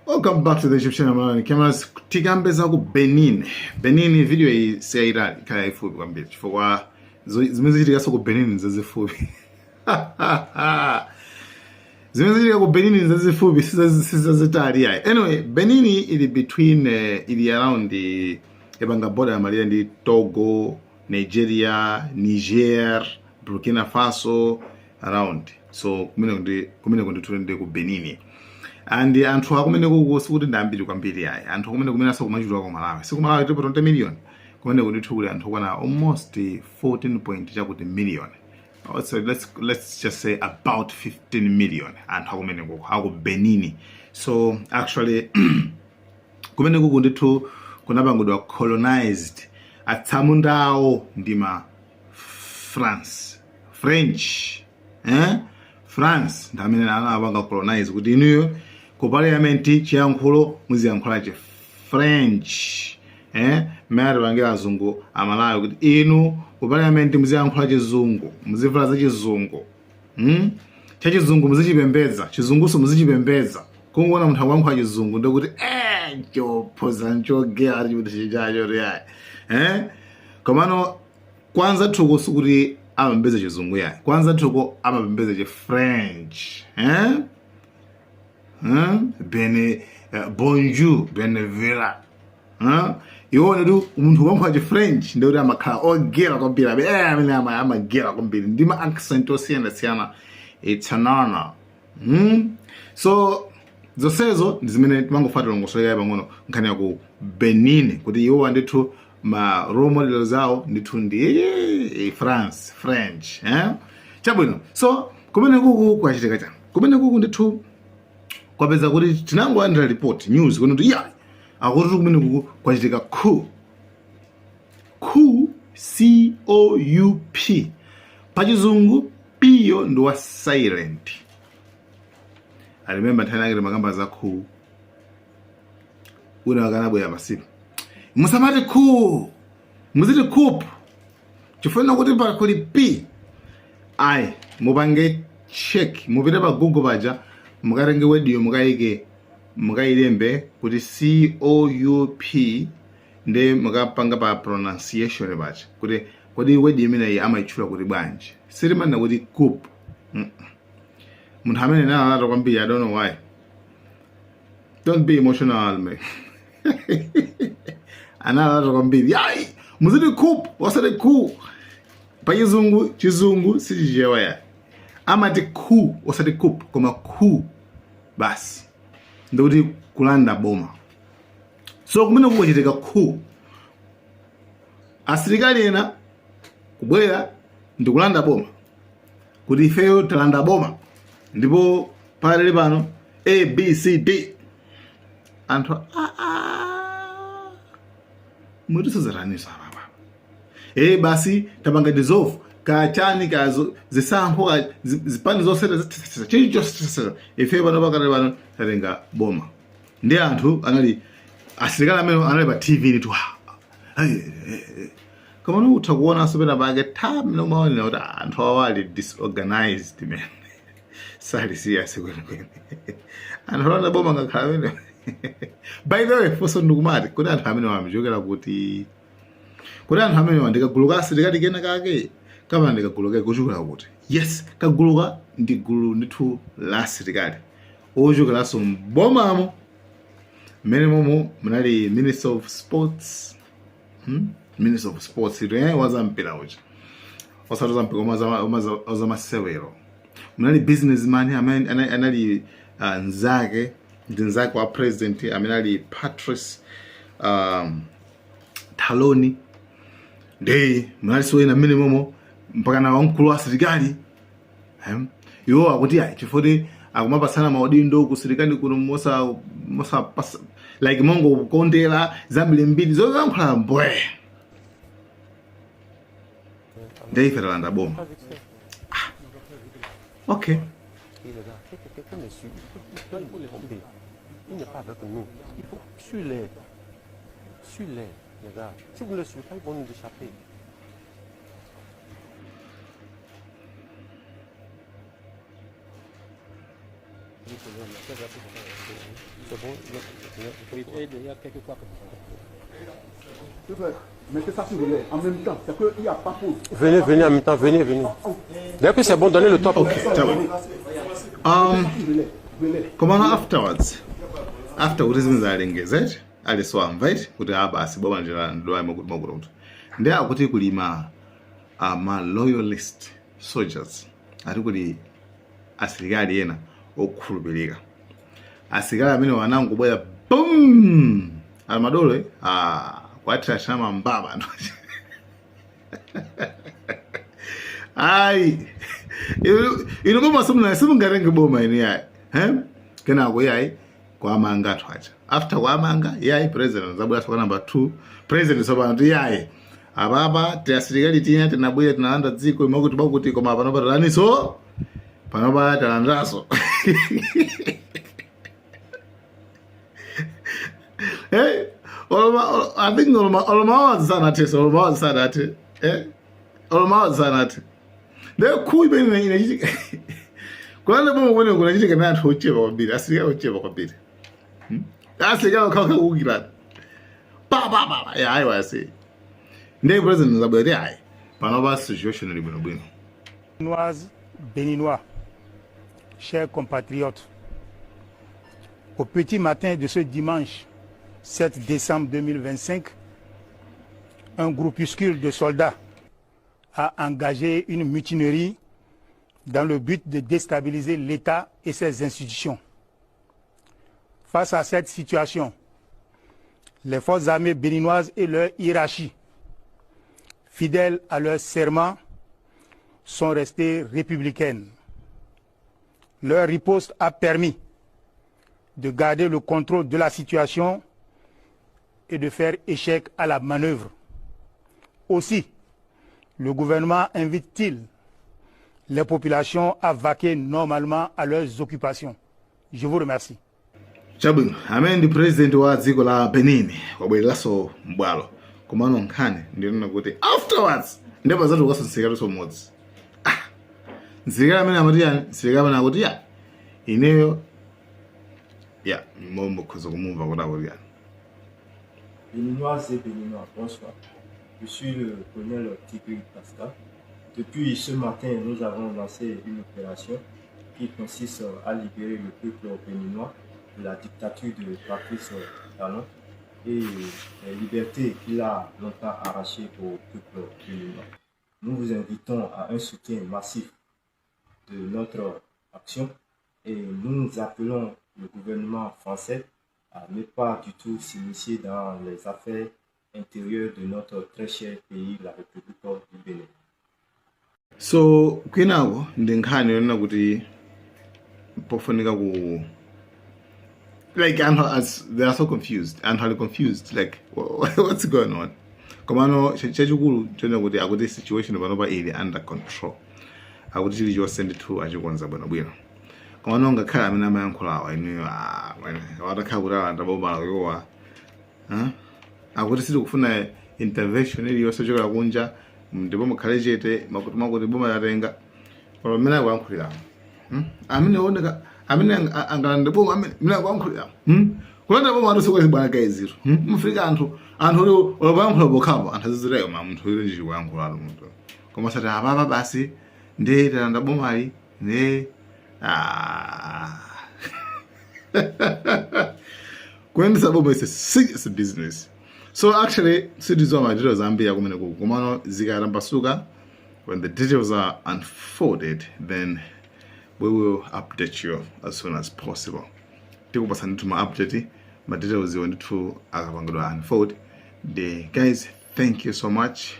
Welcome back to the Egyptian Amalani Cameras. Tigambe zaku Benin. Benin video hii siyairali kaya ifupi kwa mbili. Chifukwa zimezichitika soko Benin zazifupi. Zimezichitika ku Benin zazifupi sizazitali yayi. Anyway, Benin ili between ili around the ebanga border ya Mali ndi Togo, Nigeria, Niger, Burkina Faso around. So kumene kundi ku Benin. And anthu akumene kuti ndambiri kwambiri yayi. Anthu akumene kumene kumachitwa kwa Malawi. Siku Malawi ndipo 20 million. Kumene kundithuli anthu kwana almost 14 point chakuti million. So let's just say about 15 million anthu akumene ku Benin. So actually kumene kundithu kunabangudwa colonized atsamundawo ndima French. France ndamene anabanga colonize kuti inuyo ku parliament chiyankhulo muziyankhula che French. Mmene bangira azungu amalawi kuti inu ku parliament muziyankhula chizungu, muzivula za chizungu. Cha chizungu muzichipembedza, chizunguso muzichipembedza. Kungoona munthu akuyankhula chizungu ndikuti chophoza nchogera chikuti chacho yayi. Komano kwanza thuko sukuti amapembedza chizungu yayi. Kwanza thuko amapembedza che French. Bonjour, benevera. Iwone tu umuntu wankwa che French ndikuti amakhala ogera kwambiri amene amagera kwambiri ndima accent osiyana itsanana. So zonsezo ndizimene timangofatira ngosoya pang'ono nkhani ya ku Benin kuti iwo ndithu ma role models zawo ndithu ndi French. Chabwino. So kumene kuku kwachitika chani. Kumene kuku ndithu kwapeza kuti tinangoandira report news kuti yayi akuti kumene kuku kwachitika coup. COUP. Pachizungu piyo ndo wa silent. I remember nthani makamba za coup. Una wakanabwera masiku. Musamati coup. Muziti coup. Chifuna kuti pa kuli P. Ai, mupange check. Mupite pa Google paja. Mukarenge wedio mukailembe kuti COUP nde mukapanga pa pronunciation paja. Kuti wedio imene amayichula kuti bwanji. Sirimana kuti coup. Munthu amene nalata kwambiri, I don't know why. Don't be emotional, man. Analata kwambiri. Yayi, muziti coup, wasati coup. Pa chizungu sichijewa ya. Amati coup, wasati coup, koma coup. Basi. Ndikuti kulanda boma. So kumene kuchitika coup. Asilikali ena kubwera ndikulanda boma. Kuti ifeyo talanda boma. Ndipo pale pano A B C D anthu mutiso zaranisa baba. Basi tabanga dissolve kachani kazo zisankho zipani zoseta chicho ife bano bakale bano tatenga boma. Ndi anthu anali asilikali amene anali pa TV ni tu. Kama no utakuona sobera bage tab no maoni na anthu awali disorganized man. Sali serious kweli. Anholanda boma ngakhala mene. By the way, foso ndukumati kuti anthu amene wamjokera kuti anthu amene wandikaguluka asilikali kena kake kama ndikaguluka kuchukula kuti yes kaguluka ndi gulu ndithu la asilikali ochokeraso mbomamo mmene momo munali Minister of Sports. Minister of Sports wazampira uchi osatoza mpiko ozamasewero. Munali businessman anali nzake wa president amenali Patrice Taloni. Ndei munali soyena minimum mpaka na wankulu wa serikali. Iwo akuti chifoti akumapasana maudindo ku serikali kuno mosa pasa like mongo kondela zambiri mbiri zoyankhula mbwe. Ndei feralanda boma. Ok. Et le gars, quelqu'un me suit. Il n'y a pas avec nous. Il faut suis-les. Suis-les, les gars. Si vous ne le suivez pas, ils vont nous échapper. C'est bon, il y a quelques fois que Mettez ça sur le lait en même temps, c'est qu'il n'y a pas pause. Venez en même temps, venez. Dès que c'est bon, donnez le top. Okay, komano afterwards after kuti zimene zalengezeti aliswamva iti kuti abasi boma ndilwayi makuti ndi akuti kulima ma loyalist soldiers ati kuti asilikali ena okhulupirika asilikali amene wanangobwera boom alimadolo kwatira chama mbaba ayi ino boma simungatenge boma ino yayi kenako yayi kwamanga athu acha after kwamanga yayi president zabwera soka number 2 president soba ndi yayi ababa tiasilikali tina tinabwera tinalanda dziko imakuti bakuti koma panopa talaniso panopa talandaso hey I think oloma zanati leo kuibe inachitika kwanza bomo kwene kunachitika na anthu ochepa kwambiri asilikali ochepa kwambiri asilikali okhala kukirana pa ya ayi wase ndiye president zabwere ayi panopa situation ili bwinobwino. Béninois, chers compatriotes, au petit matin de ce dimanche 7 décembre 2025, un groupuscule de soldats a engagé une mutinerie dans le but de déstabiliser l'État et ses institutions. Face à cette situation, les forces armées béninoises et leur hiérarchie, fidèles à leur serment, sont restées républicaines. Leur riposte a permis de garder le contrôle de la situation et de faire échec à la manœuvre. Aussi, le gouvernement invite-t-il les populations à vaquer normalement à leurs occupations. Je vous remercie. Chabwino, amene ndi president wa dziko la Benin wabwereraso mbwalo komano nkhani ndinena kuti afterwards ndipo zatu ukasonsekatu somodzi nsilikali amene amati yani nsilikali amene akuti ya ineyo ya mombo khoza kumumva kuti akuti yani. Béninoises et Béninois, bonsoir. Je suis le colonel Tigri Pascal. Depuis ce matin, nous avons lancé une opération qui consiste à libérer le peuple béninois de la dictature de Patrice Talon et les libertés qu'il a longtemps arrachées au peuple béninois. Nous vous invitons à un soutien massif de notre action et nous appelons le gouvernement français à ne pas du tout s'initier dans les affaires intérieures de notre très cher pays, la République du Bénin. So kwinawo ndi nkhani yonena kuti pofunika ku like they are so confused and are confused like what's going on komano chachikulu chonena kuti akuti situation panopa ili under control akuti chilichonse ndithu achikonza bwinobwino komano ngakhala amene amayankhulawa ineyo watakhala kuti alanda boma lakowa akuti sitikufuna intervention iliyonse chochokera kunja ndipo mukhale chete makuti boma latenga amene akuyankhulira amene oneka amene angalande boma amene akuyankhulira kulanda boma atusikwezi bwana kaiziro mufika anthu olabayankhula bokhapo anthu azizireko ma munthu ile njiji kuyankhula munthu koma sati ababa basi ndi talanda bomali ne kuendesa boma is a serious business. So actually, cities of Nigeria Zambia kumano zikarambasuka. When the details are unfolded, then we will update you as soon as possible. Take up to my update. My details you want to unfold. The guys, thank you so much.